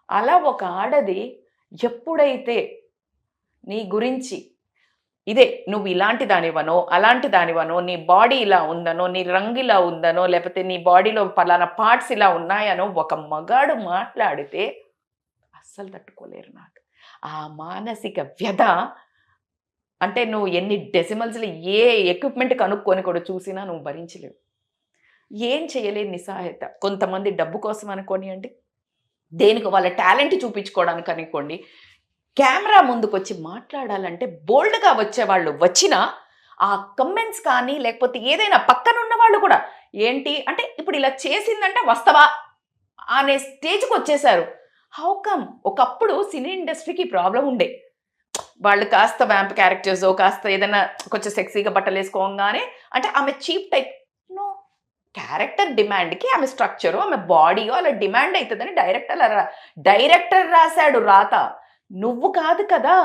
అలా ఒక ఆడది ఎప్పుడైతే నీ గురించి ఇదే నువ్వు ఇలాంటి దానివనో అలాంటి దానివనో నీ బాడీ ఇలా ఉందనో నీ రంగు ఇలా ఉందనో లేకపోతే నీ బాడీలో పలానా పార్ట్స్ ఇలా ఉన్నాయనో ఒక మగాడు మాట్లాడితే అస్సలు తట్టుకోలేరు నాకు. ఆ మానసిక వ్యధ అంటే నువ్వు ఎన్ని డెసిమల్స్‌లో ఏ ఎక్విప్‌మెంట్ కనుక్కొని కూడా చూసినా నువ్వు భరించలేవు. ఏం చేయలేని నిస్సహాయత. కొంతమంది డబ్బు కోసం అనుకోనియండి, దేనికో వాళ్ళ టాలెంట్ చూపించుకోవడానికి అనుకోండి, కెమెరా ముందుకొచ్చి మాట్లాడాలంటే బోల్డ్‌గా వచ్చేవాళ్ళు వచ్చినా, ఆ కమెంట్స్ కానీ లేకపోతే ఏదైనా పక్కనున్న వాళ్ళు కూడా ఏంటి అంటే ఇప్పుడు ఇలా చేసిందంటే వస్తవా? అనే స్టేజ్‌కొచ్చేసారు. How come? ఒకప్పుడు సినీ ఇండస్ట్రీకి ప్రాబ్లమ్ ఉండే. వాళ్ళు కాస్త వ్యాంప్ క్యారెక్టర్సో, కాస్త ఏదైనా కొంచెం సెక్సీగా బట్టలేసుకోంగానే అంటే ఆమె చీప్ టైప్. నో. క్యారెక్టర్ డిమాండ్‌కి ఆమె స్ట్రక్చరో, ఆమె బాడీయో అలా డిమాండ్ అయితదని డైరెక్టర్ రాసాడు రాత. నువ్వు కాదు కదా!